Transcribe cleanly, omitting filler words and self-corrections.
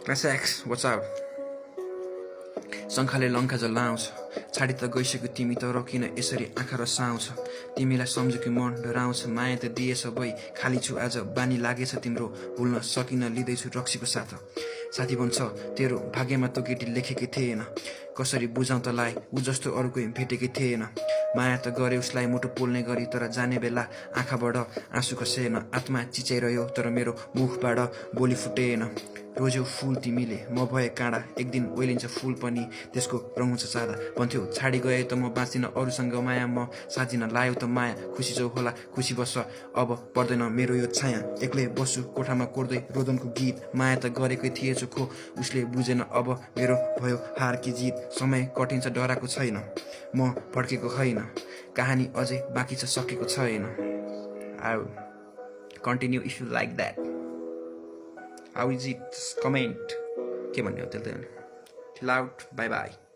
Class X, what's up? शङ्खाले Lanka जलाउँछ छाडी त गइसक्यो तिमी त किन यसरी आँखा रसाउँछ तिमीलाई सम्झु कि मन डराउँछ माया त दिएछ भई खाली छु आज बानी लागेछ तिम्रो भुल्न सकिन लिँदैछु रक्सीको साथ साथी भन्छ तेरो भाग्यमा त केटी लेखेकै थिएन कसरी बुझाउँ तँलाई ऊ जस्तो अरू कोही भेटेकै थिएन माया त गरे उसलाई मुटु पोल्ने गरी तर जाने बेला आँखाबाट आँसु खसेन आत्मा चिच्याइरह्यो तर मेरो मुखबाट बोली फुटेन रोज्यौ फुल तिमीले म भए काँडा एक दिन ओइलिन्छ फुल पनि त्यसको रङ हुन्छ सादा भन्थ्यो छाडी गए त म बाँच्दिन अरूसँग माया म साँच्दिन लायो त माया खुसी जो होला खुसी बस्छ अब पर्दैन मेरो यो छाया एक्लै बस्छु कोठामा कोर्दै रोदनको गीत माया त गरेकै थिएछु खो उसले बुझेन अब मेरो भयो हार कि जित समय कटिन्छ डराएको छैन म फड्केको होइन कहानी अझै बाँकी छ सकेको छैन I continue if you like that How is it? Comment. के भन्ने हो त्यसले? Chill out. Bye bye.